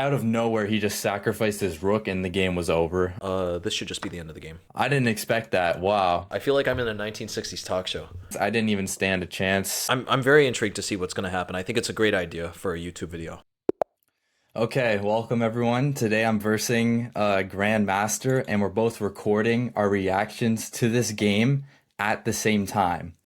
Out of nowhere, he just sacrificed his rook and the game was over. This should just be the end of the game. I didn't expect that. Wow. I feel like I'm in a 1960s talk show. I didn't even stand a chance. I'm very intrigued to see what's going to happen. I think it's a great idea for a YouTube video. Okay, welcome everyone. Today I'm versing Grandmaster, and we're both recording our reactions to this game at the same time.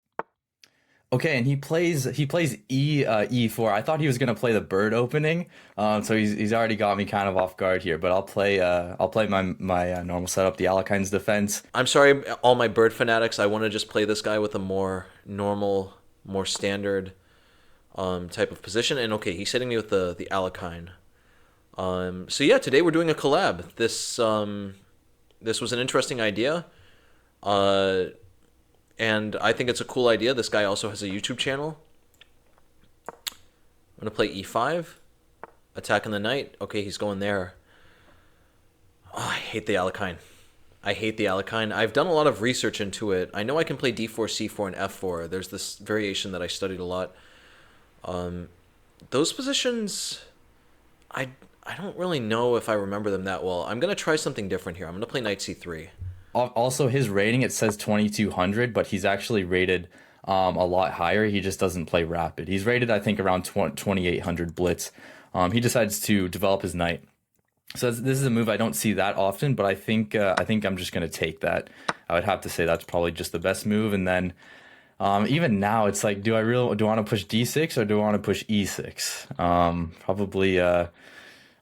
Okay, and he plays E4. I thought he was gonna play the bird opening, so he's already got me kind of off guard here. But I'll play my normal setup, the Alekine's defense. I'm sorry, all my bird fanatics. I want to just play this guy with a more normal, more standard type of position. And okay, he's hitting me with the Alekine. So yeah, today we're doing a collab. This was an interesting idea. And I think it's a cool idea. This guy also has a YouTube channel. I'm going to play E5. Attack in the knight. Okay, he's going there. Oh, I hate the Alekine. I hate the Alekine. I've done a lot of research into it. I know I can play D4, C4, and F4. There's this variation that I studied a lot. Those positions, I don't really know if I remember them that well. I'm going to try something different here. I'm going to play knight C3. Also, his rating, it says 2200, but he's actually rated a lot higher. He just doesn't play rapid. He's rated, I think, around 2800 blitz. He decides to develop his knight. So this is a move I don't see that often, but I think I'm just gonna take that. I would have to say that's probably just the best move. And then even now, it's like, do I want to push D6 or do I want to push E6? Probably.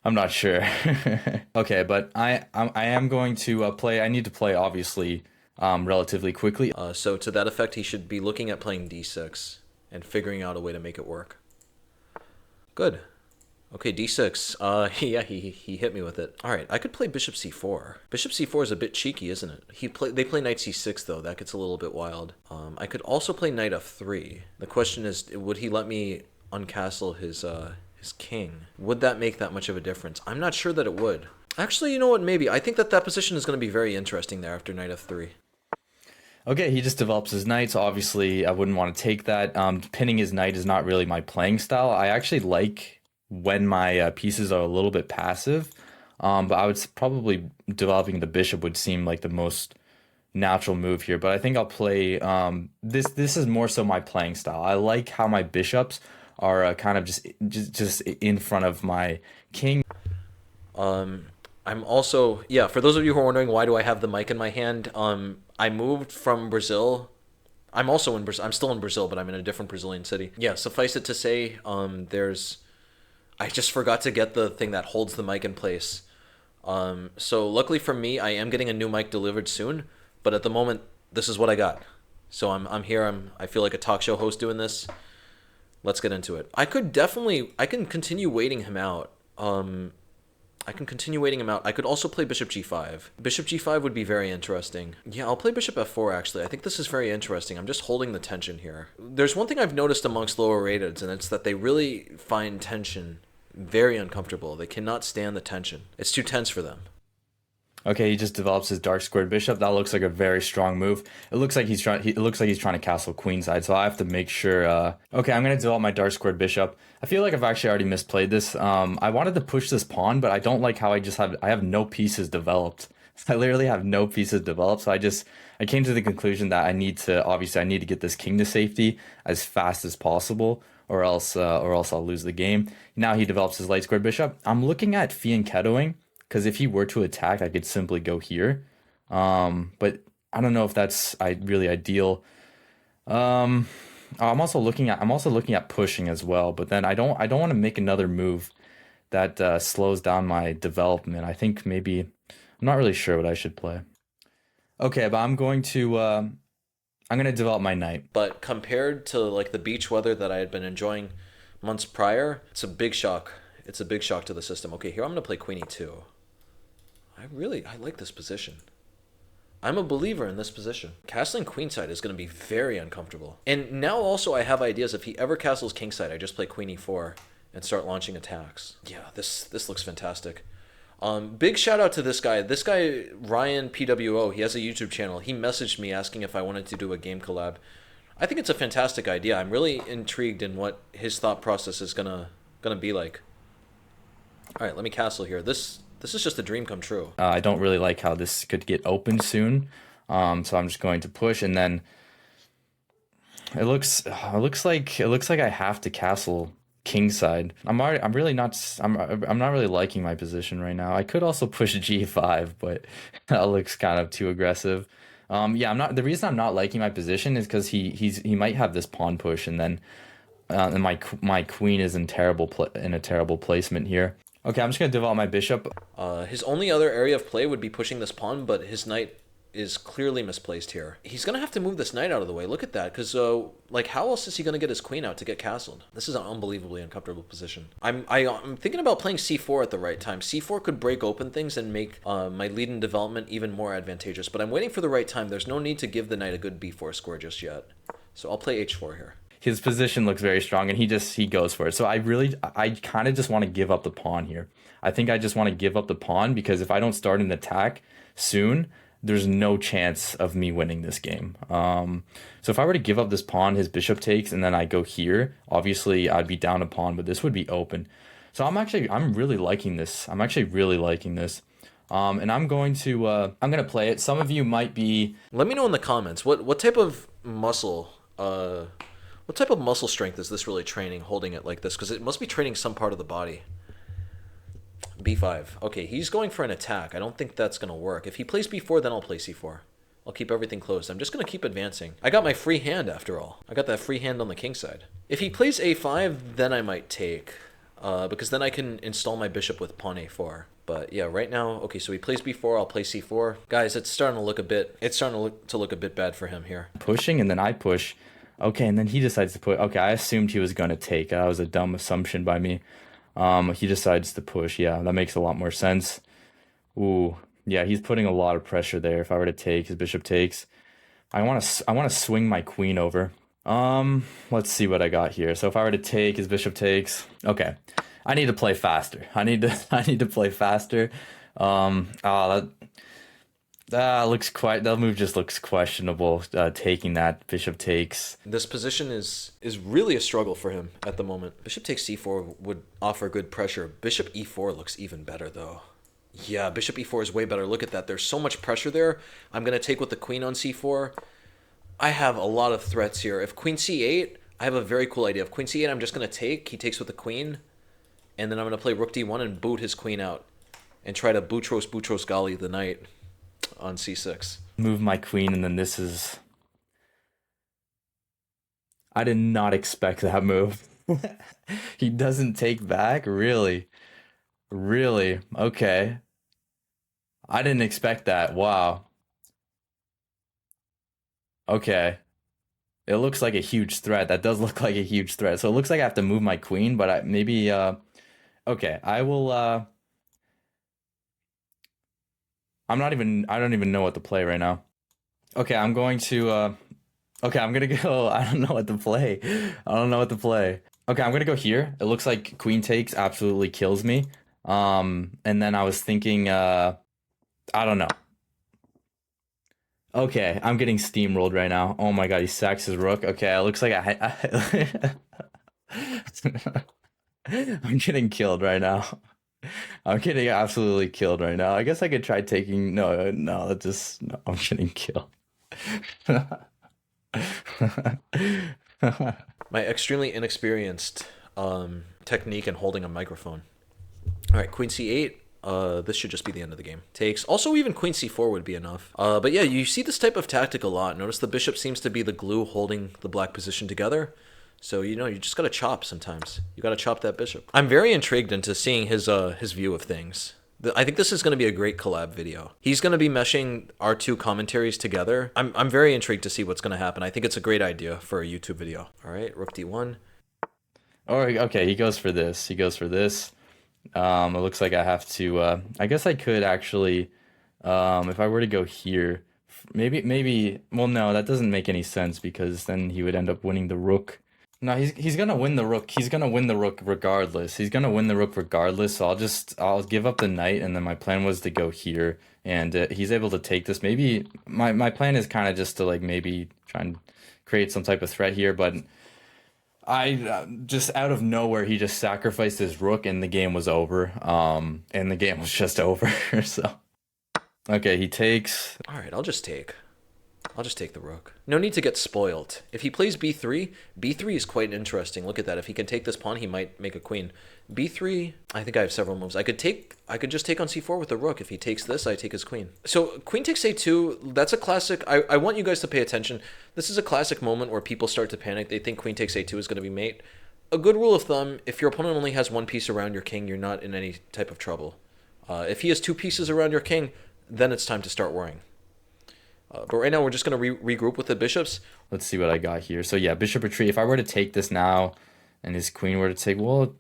I'm not sure. Okay, but I am going to play. I need to play obviously relatively quickly. So to that effect, he should be looking at playing D6 and figuring out a way to make it work. Good. Okay, D6. Yeah, he hit me with it. All right, I could play Bishop C4. Bishop C4 is a bit cheeky, isn't it? They play Knight C6 though. That gets a little bit wild. I could also play Knight F3. The question is, would he let me uncastle his king? Would that make that much of a difference? I'm not sure that it would. Actually, you know what? Maybe. I think that position is going to be very interesting there after Knight F3. Okay, he just develops his knight, so obviously I wouldn't want to take that. Pinning his knight is not really my playing style. I actually like when my pieces are a little bit passive, but I would probably developing the bishop would seem like the most natural move here. But I think I'll play this is more so my playing style. I like how my bishops are kind of just in front of my king. I'm also, yeah, for those of you who are wondering why do I have the mic in my hand, I moved from Brazil. I'm also in Brazil. I'm still in Brazil, but I'm in a different Brazilian city. Yeah, suffice it to say, I just forgot to get the thing that holds the mic in place. So luckily for me, I am getting a new mic delivered soon, but at the moment, this is what I got. So I'm here. I feel like a talk show host doing this. Let's get into it. I can continue waiting him out. I can continue waiting him out. I could also play Bishop G5. Bishop G5 would be very interesting. Yeah, I'll play Bishop F4 actually. I think this is very interesting. I'm just holding the tension here. There's one thing I've noticed amongst lower rateds, and it's that they really find tension very uncomfortable. They cannot stand the tension. It's too tense for them. Okay, he just develops his dark squared bishop. That looks like a very strong move. It looks like he's trying. It looks like he's trying to castle queenside. So I have to make sure. Okay, I'm gonna develop my dark squared bishop. I feel like I've actually already misplayed this. I wanted to push this pawn, but I don't like how I have no pieces developed. I literally have no pieces developed. So I came to the conclusion that I need to get this king to safety as fast as possible, or else I'll lose the game. Now he develops his light squared bishop. I'm looking at fianchettoing, because if he were to attack, I could simply go here. But I don't know if that's really ideal. I'm also looking at pushing as well, but then I don't want to make another move that slows down my development. I think maybe I'm not really sure what I should play. Okay, but I'm going to develop my knight. But compared to like the beach weather that I had been enjoying months prior, it's a big shock. It's a big shock to the system. Okay, here I'm gonna play Queen E2. I like this position. I'm a believer in this position. Castling queenside is going to be very uncomfortable. And now also I have ideas. If he ever castles kingside, I just play Queen E4 and start launching attacks. Yeah, this looks fantastic. Big shout out to this guy. This guy, Ryan PWO, he has a YouTube channel. He messaged me asking if I wanted to do a game collab. I think it's a fantastic idea. I'm really intrigued in what his thought process is gonna be like. All right, let me castle here. This is just a dream come true. I don't really like how this could get open soon. So I'm just going to push, and then it looks like I have to castle kingside. I'm really not I'm not really liking my position right now. I could also push G5, but that looks kind of too aggressive. Yeah, I'm not. The reason I'm not liking my position is because he might have this pawn push, and then and my queen is in a terrible placement here. Okay, I'm just gonna develop my bishop. His only other area of play would be pushing this pawn, but his knight is clearly misplaced here. He's gonna have to move this knight out of the way. Look at that, because like, how else is he gonna get his queen out to get castled? This is an unbelievably uncomfortable position. I'm thinking about playing c4 at the right time. c4 could break open things and make my lead in development even more advantageous. But I'm waiting for the right time. There's no need to give the knight a good b4 square just yet. So I'll play h4 here. His position looks very strong, and he goes for it. So I kind of just want to give up the pawn here. I think I just want to give up the pawn because if I don't start an attack soon, there's no chance of me winning this game. So if I were to give up this pawn, his bishop takes, and then I go here, obviously I'd be down a pawn, but this would be open. So I'm really liking this. I'm actually really liking this. And I'm gonna play it. Some of you might be. Let me know in the comments what type of muscle what type of muscle strength is this really training, holding it like this? Because it must be training some part of the body. b5. Okay, he's going for an attack. I don't think that's going to work. If he plays b4, then I'll play c4. I'll keep everything closed. I'm just going to keep advancing. I got my free hand after all. I got that free hand on the king side. If he plays a5, then I might take. Because then I can install my bishop with pawn a4. But yeah, right now, okay, so he plays b4, I'll play c4. Guys, it's starting to look a bit bad for him here. Pushing, and then I push. Okay, and then he decides to put. Okay, I assumed he was going to take. That was a dumb assumption by me. He decides to push. Yeah, that makes a lot more sense. Ooh, yeah, he's putting a lot of pressure there. If I were to take, his bishop takes. I want to swing my queen over. Let's see what I got here. So if I were to take, his bishop takes. Okay, I need to play faster. I need to play faster. That move just looks questionable. Taking that bishop takes. This position is really a struggle for him at the moment. Bishop takes c4 would offer good pressure. Bishop e4 looks even better though. Yeah, bishop e4 is way better. Look at that. There's so much pressure there. I'm going to take with the queen on c4. I have a lot of threats here. If queen c8, I have a very cool idea. If queen c8, I'm just going to take. He takes with the queen. And then I'm going to play rook d1 and boot his queen out. And try to Boutros Ghali the knight on c6. Move my queen, and then this is. I did not expect that move. He doesn't take back? Really? Really? Okay. I didn't expect that. Wow. Okay. It looks like a huge threat. That does look like a huge threat. So it looks like I have to move my queen, but maybe okay, I will I don't even know what to play right now. Okay, I'm gonna go. I don't know what to play. I don't know what to play. Okay, I'm gonna go here. It looks like queen takes absolutely kills me. And then I was thinking, I don't know. Okay, I'm getting steamrolled right now. Oh my god, he sacks his rook. Okay, it looks like I'm getting killed right now. I'm getting absolutely killed right now. I guess I could try taking. No, no, that just no. I'm getting killed. My extremely inexperienced technique in holding a microphone. All right, queen c8. This should just be the end of the game. Takes. Also, even queen c4 would be enough. But yeah, you see this type of tactic a lot. Notice the bishop seems to be the glue holding the black position together. So, you know, you just gotta chop sometimes. You gotta chop that bishop. I'm very intrigued into seeing his view of things. I think this is going to be a great collab video. He's going to be meshing our two commentaries together. I'm very intrigued to see what's going to happen. I think it's a great idea for a YouTube video. All right, rook d1. Oh, okay, he goes for this. He goes for this. It looks like I have to. I guess I could actually, if I were to go here, maybe. Well, no, that doesn't make any sense because then he would end up winning the rook. No, he's gonna win the rook. He's gonna win the rook regardless. He's gonna win the rook regardless. So I'll give up the knight, and then my plan was to go here, and he's able to take this. Maybe my plan is kind of just to like maybe try and create some type of threat here, but I just out of nowhere he just sacrificed his rook and the game was over. And the game was just over. So okay, he takes. All right, I'll just take. I'll just take the rook. No need to get spoiled. If he plays b3, b3 is quite interesting. Look at that. If he can take this pawn, he might make a queen. b3, I think I have several moves. I could just take on c4 with the rook. If he takes this, I take his queen. So queen takes a2, that's a classic. I want you guys to pay attention. This is a classic moment where people start to panic. They think queen takes a2 is going to be mate. A good rule of thumb, if your opponent only has one piece around your king, you're not in any type of trouble. If he has two pieces around your king, then it's time to start worrying. But right now, we're just going to regroup with the bishops. Let's see what I got here. So yeah, bishop retreat. If I were to take this now and his queen were to take, well,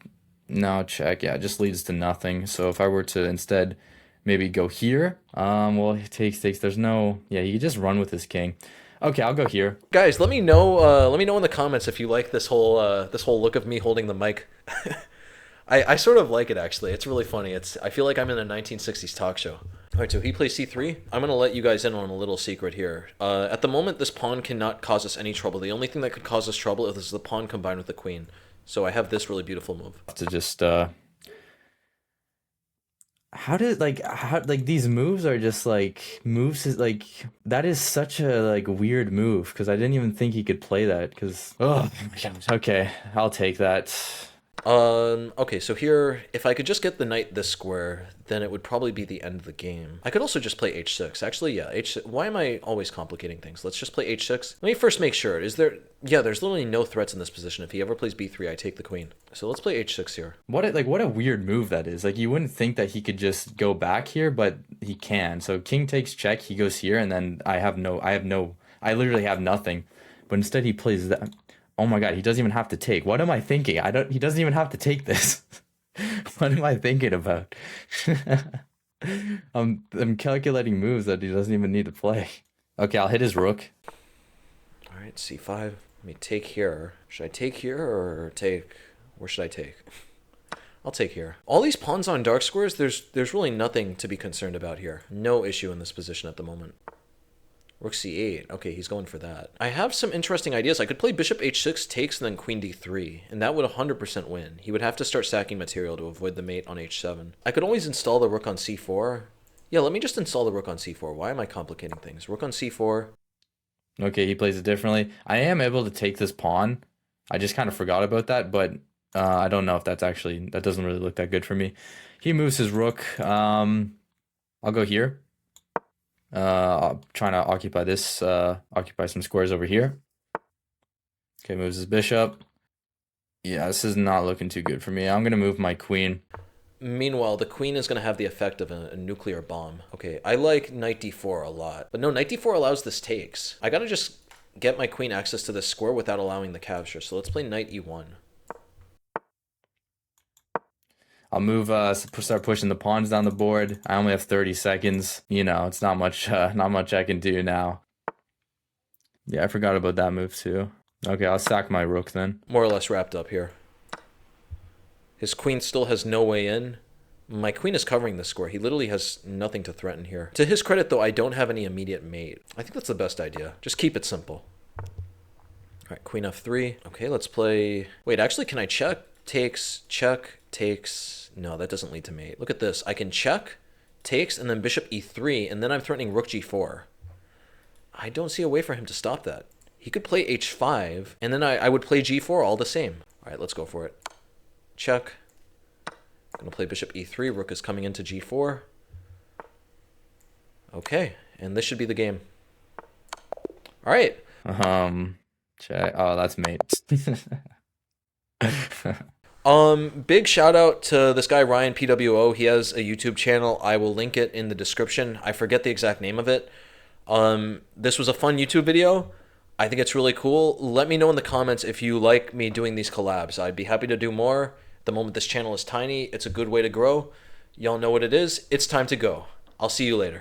no, check. Yeah, it just leads to nothing. So if I were to instead maybe go here, well, he takes. There's no, yeah, he could just run with his king. Okay, I'll go here. Guys, let me know. Let me know in the comments if you like this whole look of me holding the mic. I sort of like it actually. It's really funny. I feel like I'm in a 1960s talk show. All right, so he plays c3. I'm going to let you guys in on a little secret here. At the moment, this pawn cannot cause us any trouble. The only thing that could cause us trouble is the pawn combined with the queen. So I have this really beautiful move. To just how these moves are just like moves is like that is such a like weird move because I didn't even think he could play that because oh okay, I'll take that. Okay, so here, if I could just get the knight this square, then it would probably be the end of the game. I could also just play h6. Actually, yeah, h6. Why am I always complicating things? Let's just play h6. Let me first make sure. Yeah, there's literally no threats in this position. If he ever plays b3, I take the queen. So let's play h6 here. What a weird move that is. Like you wouldn't think that he could just go back here, but he can. So king takes check, he goes here, and then I literally have nothing. But instead he plays that. Oh my god, he doesn't even have to take. What am I thinking? He doesn't even have to take this. What am I thinking about? I'm calculating moves that he doesn't even need to play. Okay, I'll hit his rook. All right, c5. Let me take here. Should I take here or take? Where should I take? I'll take here. All these pawns on dark squares, there's really nothing to be concerned about here. No issue in this position at the moment. Rook c8. Okay, he's going for that. I have some interesting ideas. I could play bishop h6 takes and then queen d3, and that would 100% win. He would have to start sacking material to avoid the mate on h7. I could always install the rook on c4. Yeah, let me just install the rook on c4. Why am I complicating things? Rook on c4. Okay, he plays it differently. I am able to take this pawn. I just kind of forgot about that, but I don't know if that doesn't really look that good for me. He moves his rook. I'll go here. Trying to occupy some squares over here. Okay, moves his bishop. Yeah, this is not looking too good for me. I'm gonna move my queen. Meanwhile, the queen is going to have the effect of a nuclear bomb. Okay, I like knight d4 a lot. But no, knight d4 allows this takes. I gotta just get my queen access to this square without allowing the capture. So let's play knight e1. I'll move, start pushing the pawns down the board. I only have 30 seconds. You know, it's not much I can do now. Yeah, I forgot about that move too. Okay, I'll sack my rook then. More or less wrapped up here. His queen still has no way in. My queen is covering the square. He literally has nothing to threaten here. To his credit, though, I don't have any immediate mate. I think that's the best idea. Just keep it simple. All right, queen f3. Okay, let's play... Wait, actually, can I check? Takes, check, takes... No, that doesn't lead to mate. Look at this. I can check, takes, and then bishop e3, and then I'm threatening rook g4. I don't see a way for him to stop that. He could play h5, and then I would play g4 all the same. All right, let's go for it. Check. I'm going to play bishop e3. Rook is coming into g4. Okay, and this should be the game. All right. Check. Oh, that's mate. Big shout out to this guy, Ryan PWO. He has a YouTube channel. I will link it in the description. I forget the exact name of it. This was a fun YouTube video. I think it's really cool. Let me know in the comments if you like me doing these collabs. I'd be happy to do more. At the moment, this channel is tiny. It's a good way to grow. Y'all know what it is. It's time to go. I'll see you later.